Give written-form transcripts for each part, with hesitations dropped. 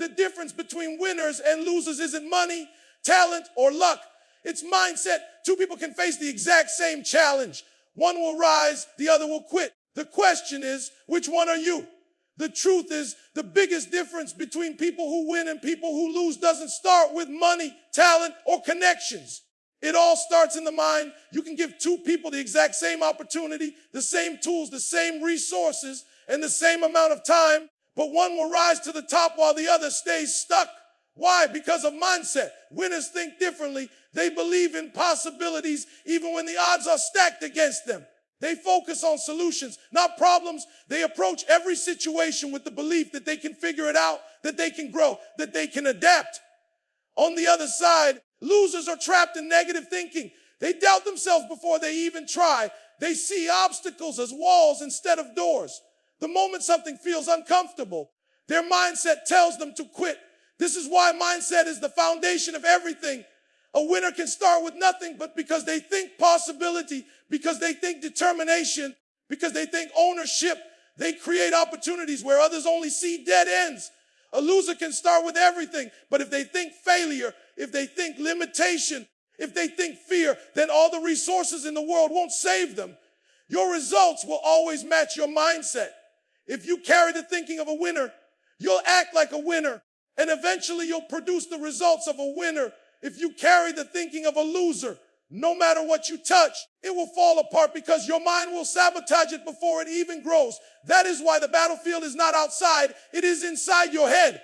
The difference between winners and losers isn't money, talent, or luck. It's mindset. Two people can face the exact same challenge. One will rise, the other will quit. The question is, which one are you? The truth is, the biggest difference between people who win and people who lose doesn't start with money, talent, or connections. It all starts in the mind. You can give two people the exact same opportunity, the same tools, the same resources, and the same amount of time, but one will rise to the top while the other stays stuck. Why? Because of mindset. Winners think differently. They believe in possibilities even when the odds are stacked against them. They focus on solutions, not problems. They approach every situation with the belief that they can figure it out, that they can grow, that they can adapt. On the other side, losers are trapped in negative thinking. They doubt themselves before they even try. They see obstacles as walls instead of doors. The moment something feels uncomfortable, their mindset tells them to quit. This is why mindset is the foundation of everything. A winner can start with nothing, but because they think possibility, because they think determination, because they think ownership, they create opportunities where others only see dead ends. A loser can start with everything, but if they think failure, if they think limitation, if they think fear, then all the resources in the world won't save them. Your results will always match your mindset. If you carry the thinking of a winner, you'll act like a winner, and eventually you'll produce the results of a winner. If you carry the thinking of a loser, no matter what you touch, it will fall apart because your mind will sabotage it before it even grows. That is why the battlefield is not outside, it is inside your head.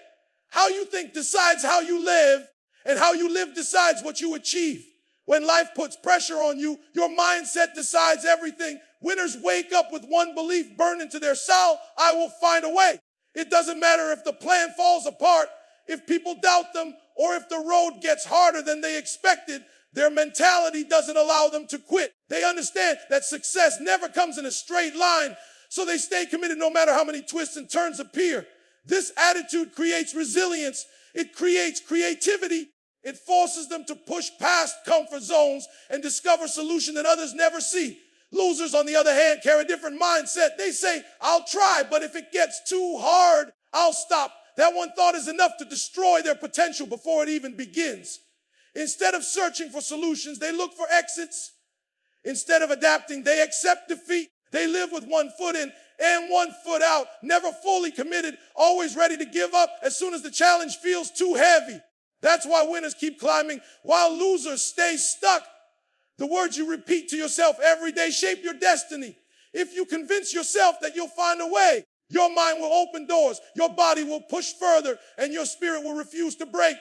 How you think decides how you live, and how you live decides what you achieve. When life puts pressure on you, your mindset decides everything. Winners wake up with one belief burned into their soul: I will find a way. It doesn't matter if the plan falls apart, if people doubt them, or if the road gets harder than they expected. Their mentality doesn't allow them to quit. They understand that success never comes in a straight line, so they stay committed no matter how many twists and turns appear. This attitude creates resilience. It creates creativity. It forces them to push past comfort zones and discover solutions that others never see. Losers, on the other hand, carry a different mindset. They say, I'll try, but if it gets too hard, I'll stop. That one thought is enough to destroy their potential before it even begins. Instead of searching for solutions, they look for exits. Instead of adapting, they accept defeat. They live with one foot in and one foot out, never fully committed, always ready to give up as soon as the challenge feels too heavy. That's why winners keep climbing while losers stay stuck. The words you repeat to yourself every day shape your destiny. If you convince yourself that you'll find a way, your mind will open doors, your body will push further, and your spirit will refuse to break.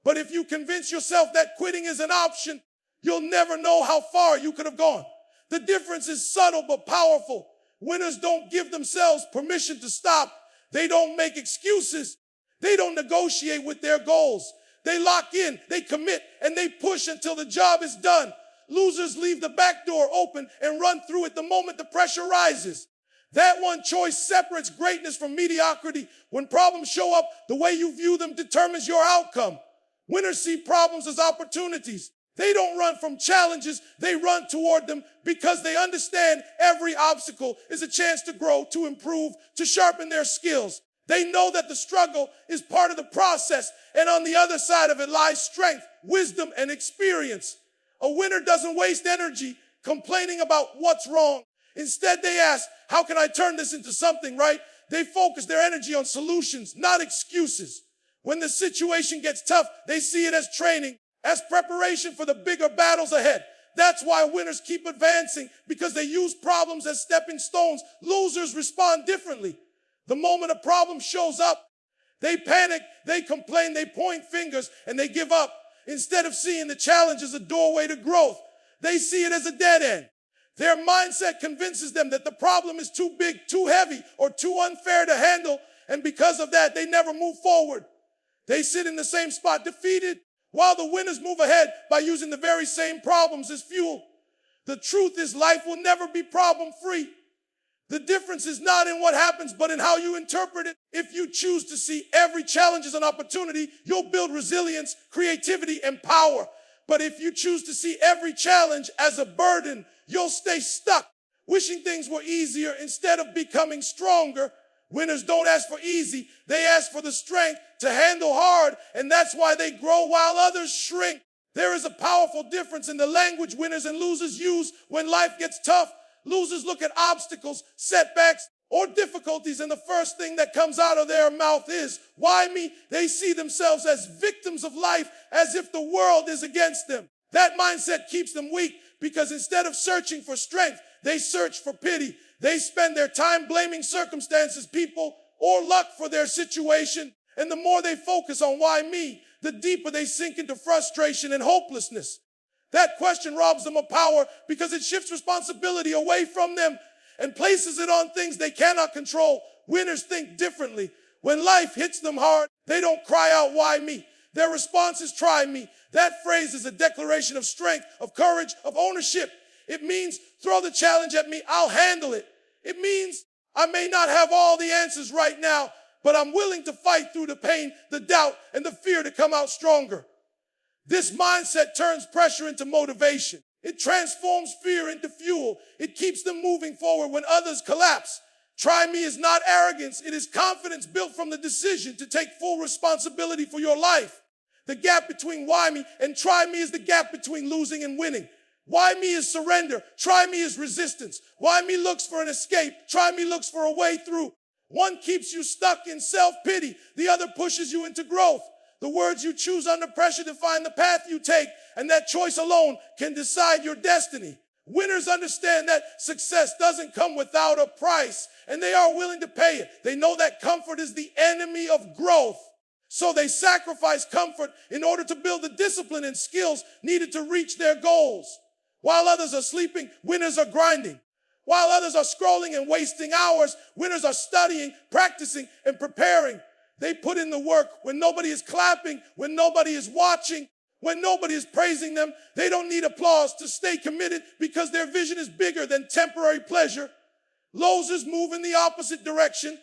But if you convince yourself that quitting is an option, you'll never know how far you could have gone. The difference is subtle but powerful. Winners don't give themselves permission to stop. They don't make excuses. They don't negotiate with their goals. They lock in, they commit, and they push until the job is done. Losers leave the back door open and run through it the moment the pressure rises. That one choice separates greatness from mediocrity. When problems show up, the way you view them determines your outcome. Winners see problems as opportunities. They don't run from challenges, they run toward them because they understand every obstacle is a chance to grow, to improve, to sharpen their skills. They know that the struggle is part of the process, and on the other side of it lies strength, wisdom, and experience. A winner doesn't waste energy complaining about what's wrong. Instead, they ask, how can I turn this into something right? They focus their energy on solutions, not excuses. When the situation gets tough, they see it as training, as preparation for the bigger battles ahead. That's why winners keep advancing, because they use problems as stepping stones. Losers respond differently. The moment a problem shows up, they panic, they complain, they point fingers, and they give up. Instead of seeing the challenge as a doorway to growth, they see it as a dead end. Their mindset convinces them that the problem is too big, too heavy, or too unfair to handle, and because of that, they never move forward. They sit in the same spot, defeated, while the winners move ahead by using the very same problems as fuel. The truth is, life will never be problem-free. The difference is not in what happens, but in how you interpret it. If you choose to see every challenge as an opportunity, you'll build resilience, creativity, and power. But if you choose to see every challenge as a burden, you'll stay stuck, wishing things were easier instead of becoming stronger. Winners don't ask for easy. They ask for the strength to handle hard, and that's why they grow while others shrink. There is a powerful difference in the language winners and losers use when life gets tough. Losers look at obstacles, setbacks, or difficulties, and the first thing that comes out of their mouth is, why me? They see themselves as victims of life, as if the world is against them. That mindset keeps them weak because instead of searching for strength, they search for pity. They spend their time blaming circumstances, people, or luck for their situation. And the more they focus on why me, the deeper they sink into frustration and hopelessness. That question robs them of power because it shifts responsibility away from them and places it on things they cannot control. Winners think differently. When life hits them hard, they don't cry out, why me? Their response is, try me. That phrase is a declaration of strength, of courage, of ownership. It means, throw the challenge at me, I'll handle it. It means, I may not have all the answers right now, but I'm willing to fight through the pain, the doubt, and the fear to come out stronger. This mindset turns pressure into motivation. It transforms fear into fuel. It keeps them moving forward when others collapse. Try me is not arrogance. It is confidence built from the decision to take full responsibility for your life. The gap between why me and try me is the gap between losing and winning. Why me is surrender. Try me is resistance. Why me looks for an escape. Try me looks for a way through. One keeps you stuck in self-pity. The other pushes you into growth. The words you choose under pressure define the path you take, and that choice alone can decide your destiny. Winners understand that success doesn't come without a price, and they are willing to pay it. They know that comfort is the enemy of growth. So they sacrifice comfort in order to build the discipline and skills needed to reach their goals. While others are sleeping, winners are grinding. While others are scrolling and wasting hours, winners are studying, practicing, and preparing. They put in the work when nobody is clapping, when nobody is watching, when nobody is praising them. They don't need applause to stay committed because their vision is bigger than temporary pleasure. Losers move in the opposite direction.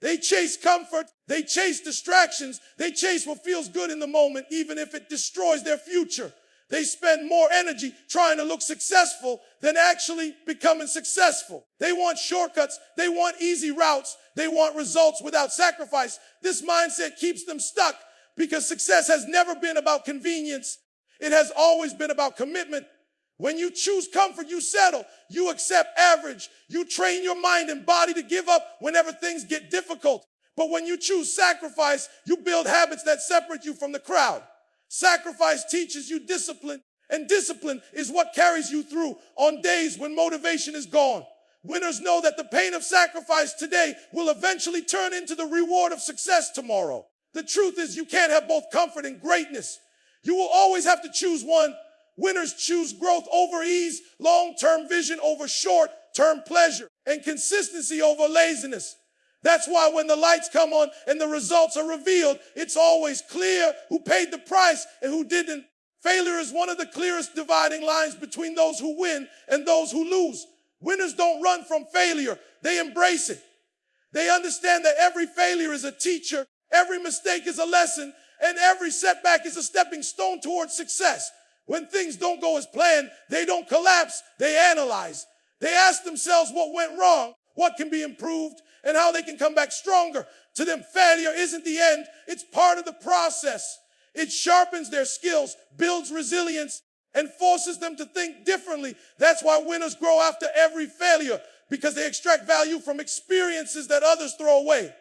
They chase comfort. They chase distractions. They chase what feels good in the moment, even if it destroys their future. They spend more energy trying to look successful than actually becoming successful. They want shortcuts. They want easy routes. They want results without sacrifice. This mindset keeps them stuck because success has never been about convenience. It has always been about commitment. When you choose comfort, you settle. You accept average. You train your mind and body to give up whenever things get difficult. But when you choose sacrifice, you build habits that separate you from the crowd. Sacrifice teaches you discipline, and discipline is what carries you through on days when motivation is gone. Winners know that the pain of sacrifice today will eventually turn into the reward of success tomorrow. The truth is you can't have both comfort and greatness. You will always have to choose one. Winners choose growth over ease, long-term vision over short-term pleasure, and consistency over laziness. That's why when the lights come on and the results are revealed, it's always clear who paid the price and who didn't. Failure is one of the clearest dividing lines between those who win and those who lose. Winners don't run from failure. They embrace it. They understand that every failure is a teacher, every mistake is a lesson, and every setback is a stepping stone towards success. When things don't go as planned, they don't collapse, they analyze. They ask themselves what went wrong, what can be improved, and how they can come back stronger. To them, failure isn't the end. It's part of the process. It sharpens their skills, builds resilience, and forces them to think differently. That's why winners grow after every failure, because they extract value from experiences that others throw away.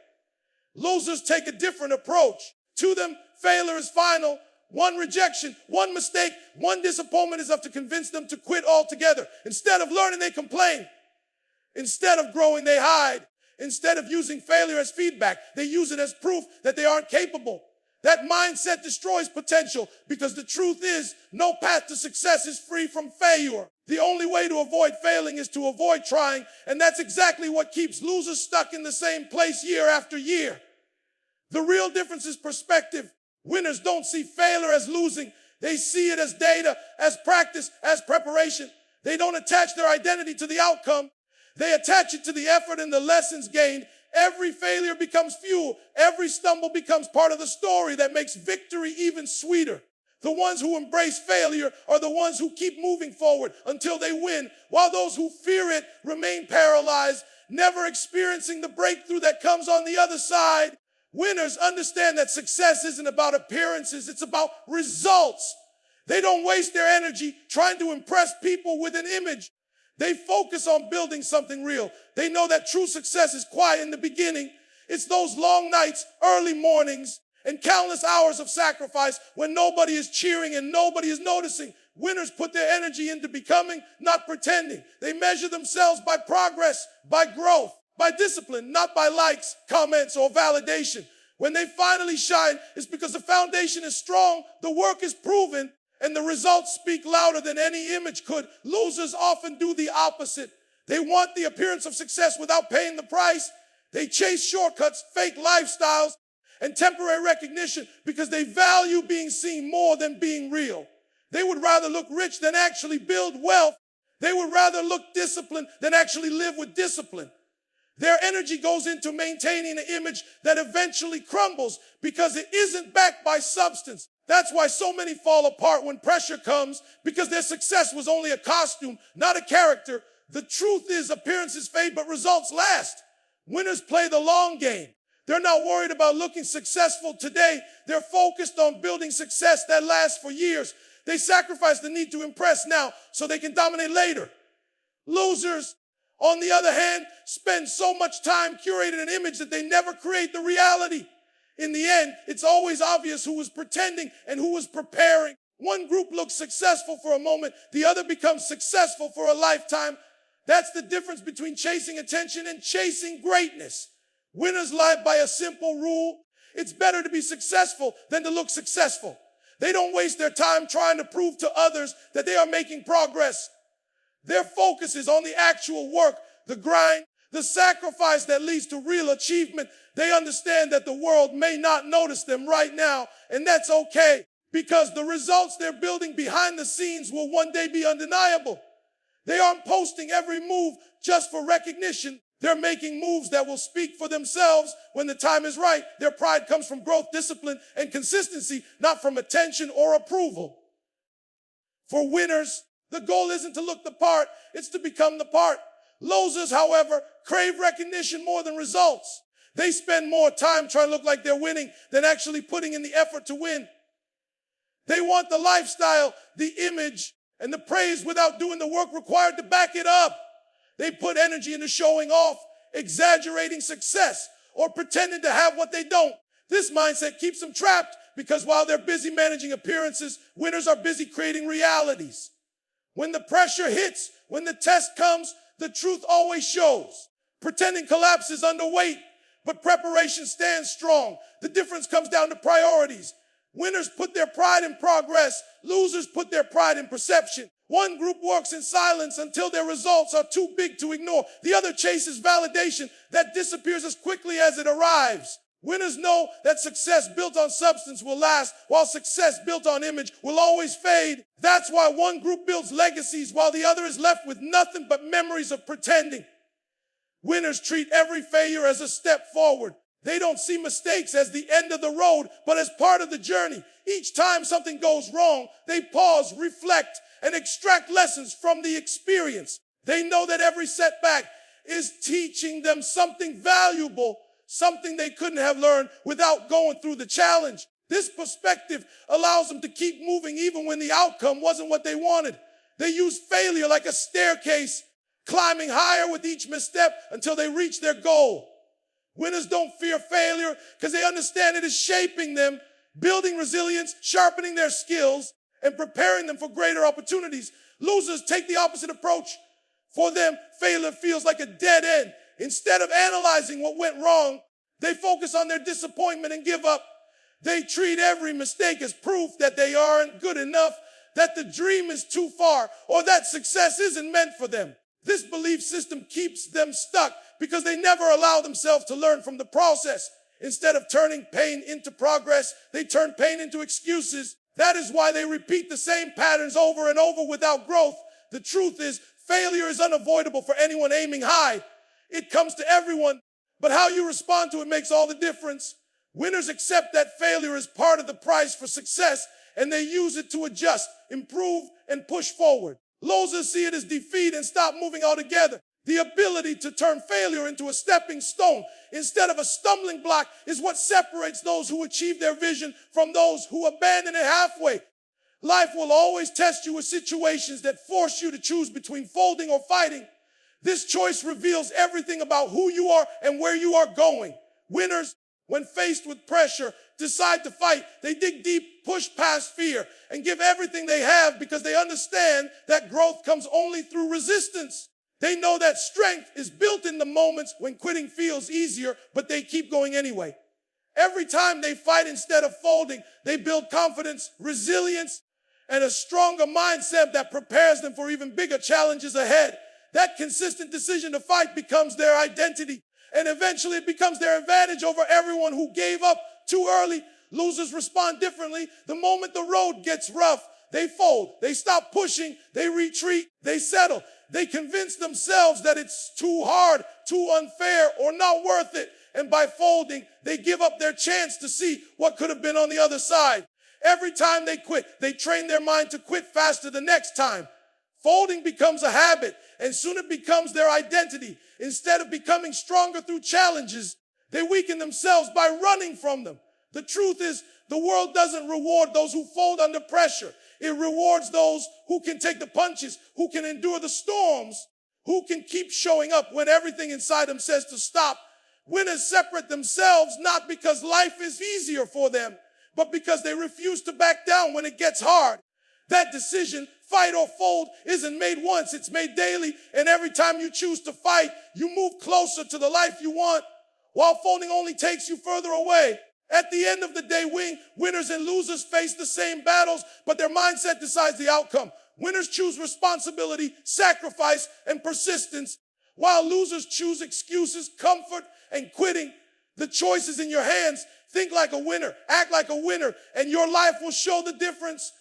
Losers take a different approach. To them, failure is final. One rejection, one mistake, one disappointment is enough to convince them to quit altogether. Instead of learning, they complain. Instead of growing, they hide. Instead of using failure as feedback, they use it as proof that they aren't capable. That mindset destroys potential because the truth is no path to success is free from failure. The only way to avoid failing is to avoid trying, and that's exactly what keeps losers stuck in the same place year after year. The real difference is perspective. Winners don't see failure as losing. They see it as data, as practice, as preparation. They don't attach their identity to the outcome. They attach it to the effort and the lessons gained. Every failure becomes fuel. Every stumble becomes part of the story that makes victory even sweeter. The ones who embrace failure are the ones who keep moving forward until they win, while those who fear it remain paralyzed. never experiencing the breakthrough that comes on the other side. Winners understand that success isn't about appearances, it's about results. They don't waste their energy trying to impress people with an image. They focus on building something real. They know that true success is quiet in the beginning. It's those long nights, early mornings, and countless hours of sacrifice when nobody is cheering and nobody is noticing. Winners put their energy into becoming, not pretending. They measure themselves by progress, by growth, by discipline, not by likes, comments, or validation. When they finally shine, it's because the foundation is strong, the work is proven, and the results speak louder than any image could. Losers often do the opposite. They want the appearance of success without paying the price. They chase shortcuts, fake lifestyles, and temporary recognition because they value being seen more than being real. They would rather look rich than actually build wealth. They would rather look disciplined than actually live with discipline. Their energy goes into maintaining an image that eventually crumbles because it isn't backed by substance. That's why so many fall apart when pressure comes, because their success was only a costume, not a character. The truth is appearances fade, but results last. Winners play the long game. They're not worried about looking successful today. They're focused on building success that lasts for years. They sacrifice the need to impress now so they can dominate later. Losers, on the other hand, spend so much time curating an image that they never create the reality. In the end, it's always obvious who was pretending and who was preparing. One group looks successful for a moment, the other becomes successful for a lifetime. That's the difference between chasing attention and chasing greatness. Winners live by a simple rule. It's better to be successful than to look successful. They don't waste their time trying to prove to others that they are making progress. Their focus is on the actual work, the grind, the sacrifice that leads to real achievement. They understand that the world may not notice them right now, and that's okay, because the results they're building behind the scenes will one day be undeniable. They aren't posting every move just for recognition. They're making moves that will speak for themselves when the time is right. Their pride comes from growth, discipline, and consistency, not from attention or approval. For winners, the goal isn't to look the part, it's to become the part. Losers, however, crave recognition more than results. They spend more time trying to look like they're winning than actually putting in the effort to win. They want the lifestyle, the image, and the praise without doing the work required to back it up. They put energy into showing off, exaggerating success, or pretending to have what they don't. This mindset keeps them trapped because while they're busy managing appearances, winners are busy creating realities. When the pressure hits, when the test comes, the truth always shows. Pretending collapses under weight, but preparation stands strong. The difference comes down to priorities. Winners put their pride in progress. Losers put their pride in perception. One group works in silence until their results are too big to ignore. The other chases validation that disappears as quickly as it arrives. Winners know that success built on substance will last, while success built on image will always fade. That's why one group builds legacies while the other is left with nothing but memories of pretending. Winners treat every failure as a step forward. They don't see mistakes as the end of the road, but as part of the journey. Each time something goes wrong, they pause, reflect, and extract lessons from the experience. They know that every setback is teaching them something valuable, something they couldn't have learned without going through the challenge. This perspective allows them to keep moving even when the outcome wasn't what they wanted. They use failure like a staircase, climbing higher with each misstep until they reach their goal. Winners don't fear failure because they understand it is shaping them, building resilience, sharpening their skills, and preparing them for greater opportunities. Losers take the opposite approach. For them, failure feels like a dead end. Instead of analyzing what went wrong, they focus on their disappointment and give up. They treat every mistake as proof that they aren't good enough, that the dream is too far, or that success isn't meant for them. This belief system keeps them stuck because they never allow themselves to learn from the process. Instead of turning pain into progress, they turn pain into excuses. That is why they repeat the same patterns over and over without growth. The truth is, failure is unavoidable for anyone aiming high. It comes to everyone, but how you respond to it makes all the difference. Winners accept that failure is part of the price for success, and they use it to adjust, improve, and push forward. Losers see it as defeat and stop moving altogether. The ability to turn failure into a stepping stone instead of a stumbling block is what separates those who achieve their vision from those who abandon it halfway. Life will always test you with situations that force you to choose between folding or fighting. This choice reveals everything about who you are and where you are going. Winners, when faced with pressure, decide to fight. They dig deep, push past fear, and give everything they have because they understand that growth comes only through resistance. They know that strength is built in the moments when quitting feels easier, but they keep going anyway. Every time they fight instead of folding, they build confidence, resilience, and a stronger mindset that prepares them for even bigger challenges ahead. That consistent decision to fight becomes their identity, and eventually it becomes their advantage over everyone who gave up too early. Losers respond differently. The moment the road gets rough, they fold, they stop pushing, they retreat, they settle. They convince themselves that it's too hard, too unfair, or not worth it. And by folding, they give up their chance to see what could have been on the other side. Every time they quit, they train their mind to quit faster the next time. Folding becomes a habit, and soon it becomes their identity. Instead of becoming stronger through challenges, they weaken themselves by running from them. The truth is, the world doesn't reward those who fold under pressure. It rewards those who can take the punches, who can endure the storms, who can keep showing up when everything inside them says to stop. Winners separate themselves not because life is easier for them, but because they refuse to back down when it gets hard. That decision, fight or fold, isn't made once, it's made daily. And every time you choose to fight, you move closer to the life you want, while folding only takes you further away. At the end of the day, winners and losers face the same battles, but their mindset decides the outcome. Winners choose responsibility, sacrifice, and persistence, while losers choose excuses, comfort, and quitting. The choice is in your hands. Think like a winner, act like a winner, and your life will show the difference.